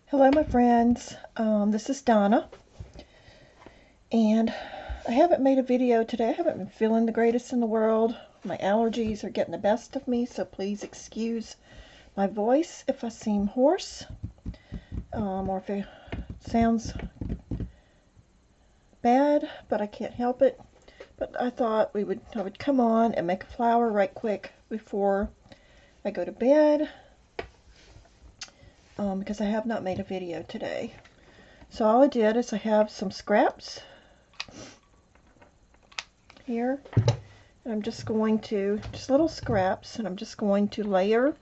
Hello, my friends. This is Donna, and I haven't made a video today. I haven't been feeling the greatest in the world. My allergies are getting the best of me, so please excuse my voice if I seem hoarse, or if it sounds bad, but I can't help it. But I thought I would come on and make a flower right quick before I go to bed, because I have not made a video today. So all I did is I have some scraps here, and I'm just going to, just little scraps, and I'm just going to layer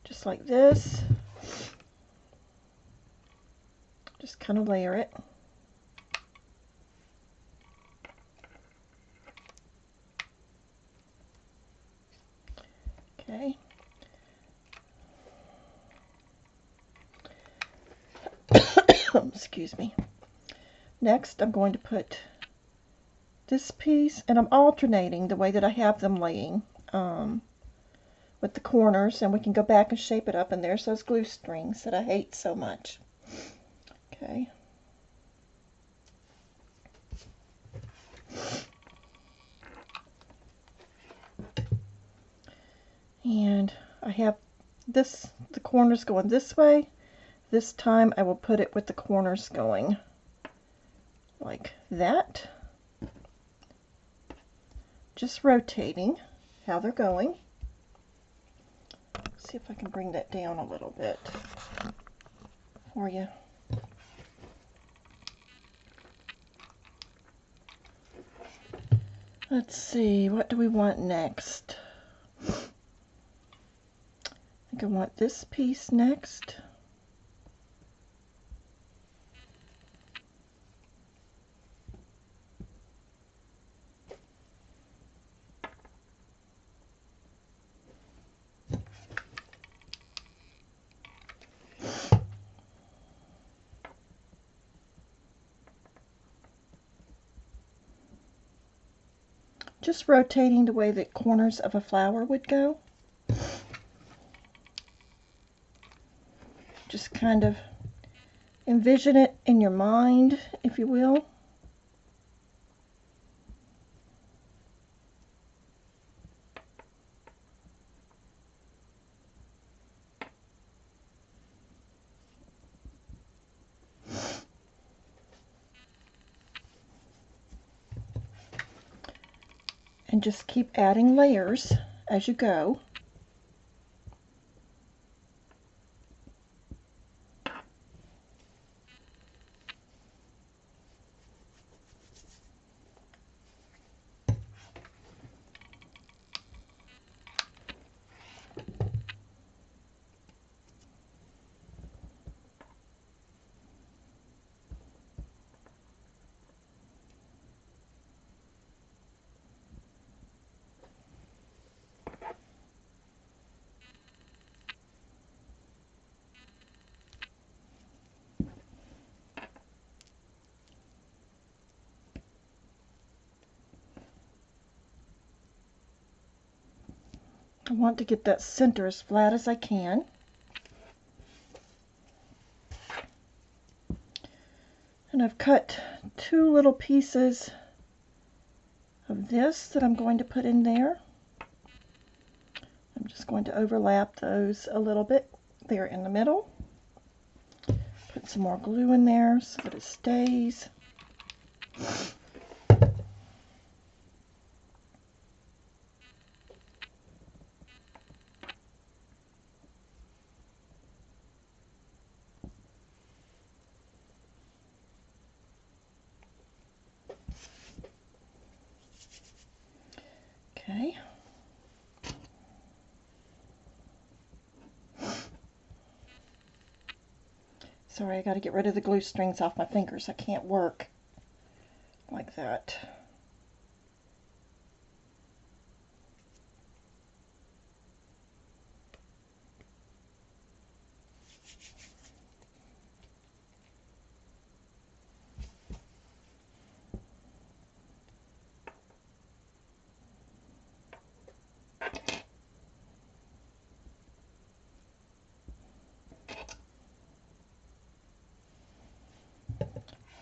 just like this. Just kind of layer it. Okay. Excuse me. Next, I'm going to put this piece, and I'm alternating the way that I have them laying with the corners, and we can go back and shape it up, and there's those glue strings that I hate so much. Okay. And I have the corners going this way. This time I will put it with the corners going like that. Just rotating how they're going. See if I can bring that down a little bit for you. Let's see, what do we want next? I think I want this piece next. Just rotating the way the corners of a flower would go. Just kind of envision it in your mind, if you will. And just keep adding layers as you go. I want to get that center as flat as I can. And I've cut two little pieces of this that I'm going to put in there. I'm just going to overlap those a little bit there in the middle. Put some more glue in there so that it stays. Okay. Sorry, I got to get rid of the glue strings off my fingers. I can't work like that.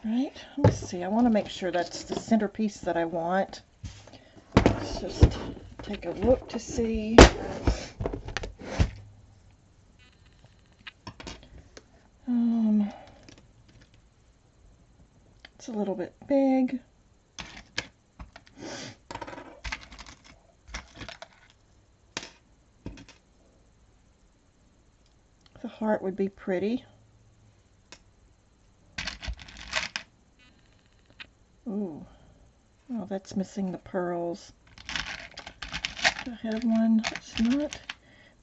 Alright, let's see. I want to make sure that's the centerpiece that I want. Let's just take a look to see. It's a little bit big. The heart would be pretty. Ooh, oh, that's missing the pearls. Do I have one? It's not.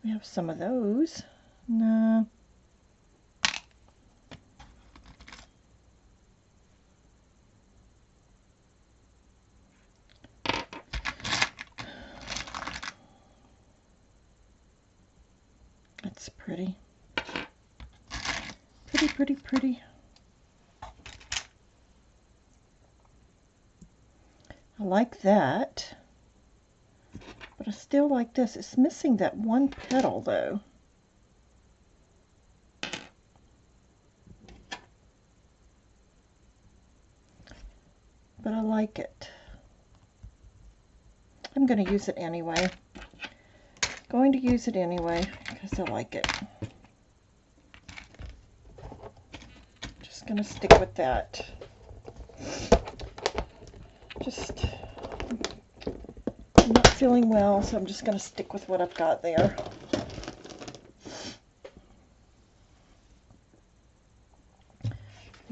We have some of those. No. That's pretty. Pretty, pretty, pretty. I like that. But I still like this. It's missing that one petal though. But I like it. I'm going to use it anyway. Going to use it anyway because I like it. Just going to stick with that. I'm not feeling well, so I'm just going to stick with what I've got there.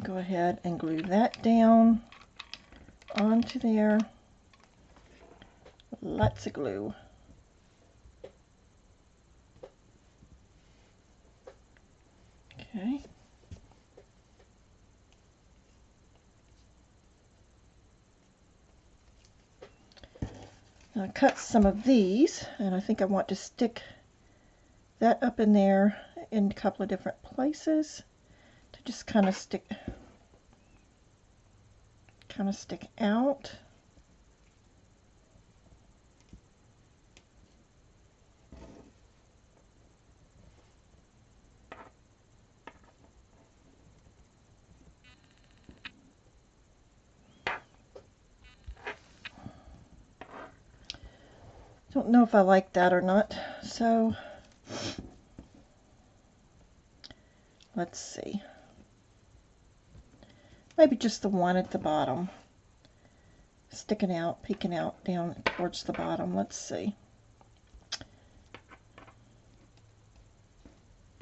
Go ahead and glue that down onto there. Lots of glue. Okay. Now I cut some of these, and I think I want to stick that up in there in a couple of different places to just kind of stick out. Don't know if I like that or not, so let's see. Maybe just the one at the bottom, sticking out, peeking out down towards the bottom. Let's see.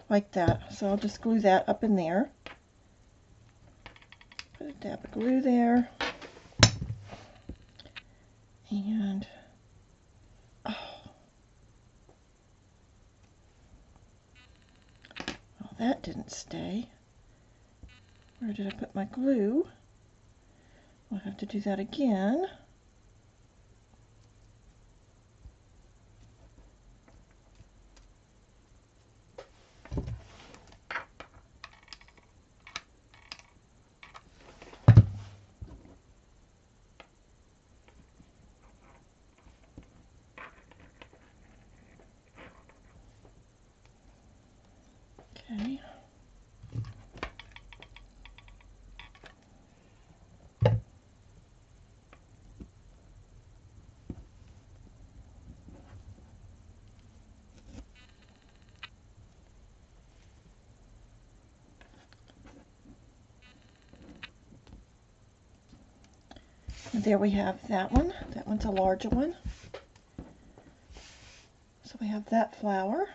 Like that. So I'll just glue that up in there. Put a dab of glue there. And that didn't stay. Where did I put my glue? I'll have to do that again. Okay. And there we have that one. That one's a larger one. So we have that flower.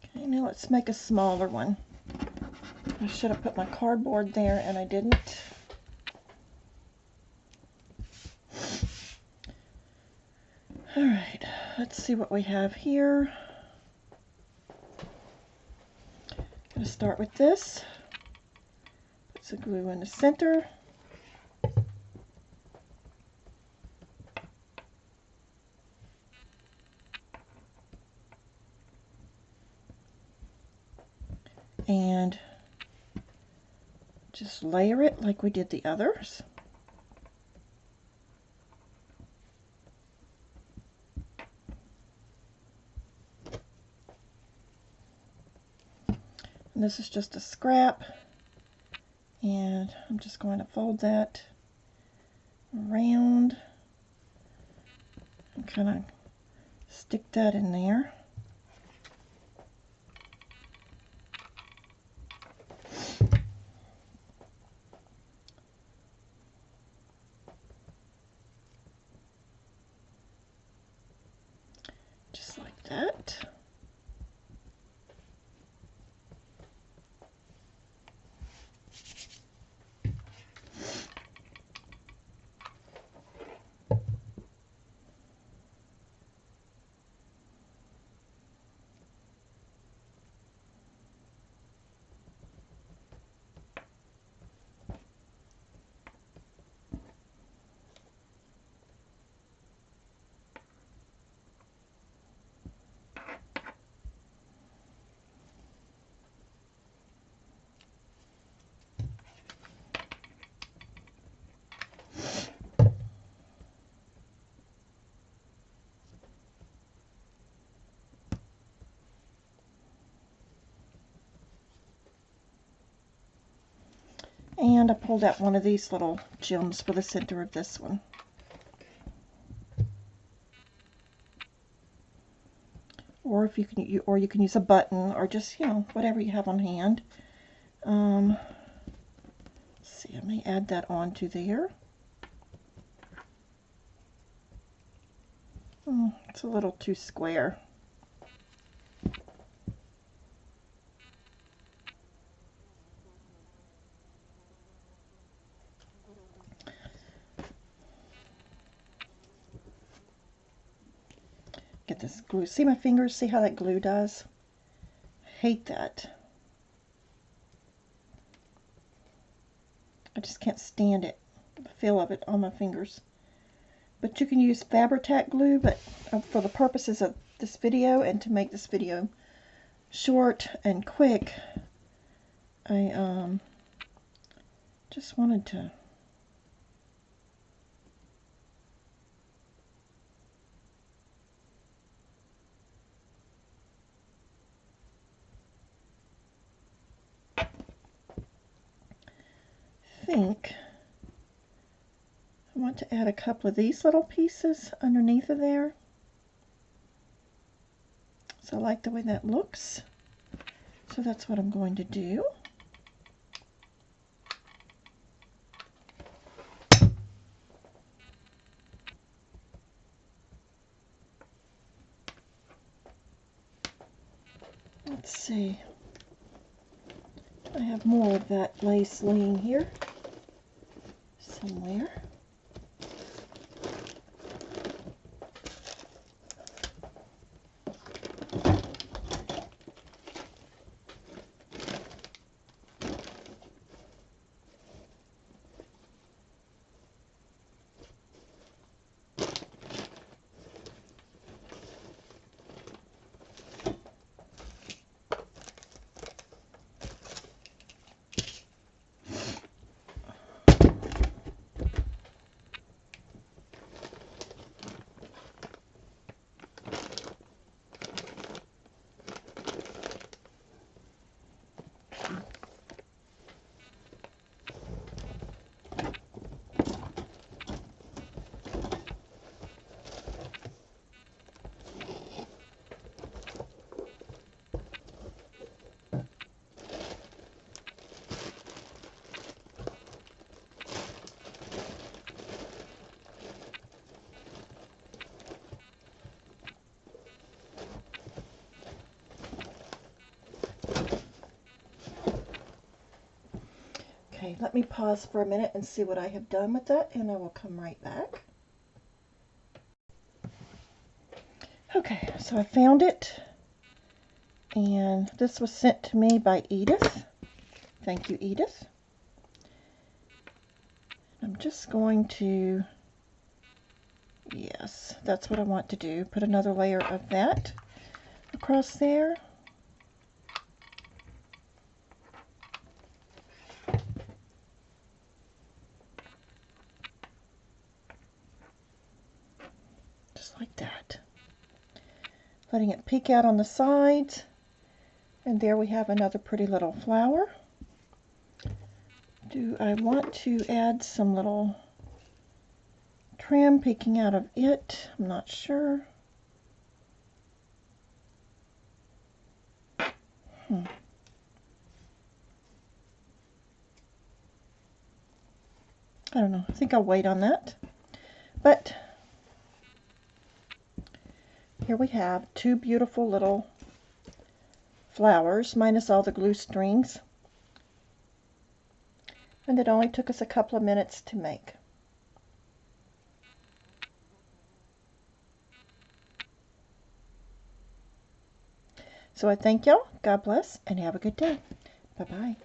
Okay, now let's make a smaller one. I should have put my cardboard there and I didn't. Alright, let's see what we have here. Gonna start with this. Put some glue in the center. And just layer it like we did the others. And this is just a scrap, and I'm just going to fold that around and kind of stick that in there. Just like that. And I pulled out one of these little gems for the center of this one. Or if you can, you can use a button, or just, you know, whatever you have on hand. Let's see, I may add that onto there. It's a little too square. Get this glue. See my fingers? See how that glue does? I hate that. I just can't stand it. The feel of it on my fingers. But you can use Fabri-Tac glue, but for the purposes of this video and to make this video short and quick, I just wanted to think I want to add a couple of these little pieces underneath of there. So I like the way that looks. So that's what I'm going to do. Let's see. I have more of that lace laying here somewhere. Okay, let me pause for a minute and see what I have done with that, and I will come right back. Okay, so I found it, and this was sent to me by Edith. Thank you, Edith. I'm just going to, yes, that's what I want to do. Put another layer of that across there. Just like that. Letting it peek out on the sides. And there we have another pretty little flower. Do I want to add some little trim peeking out of it? I'm not sure. I don't know. I think I'll wait on that. But here we have two beautiful little flowers, minus all the glue strings. And it only took us a couple of minutes to make. So I thank y'all. God bless and have a good day. Bye-bye.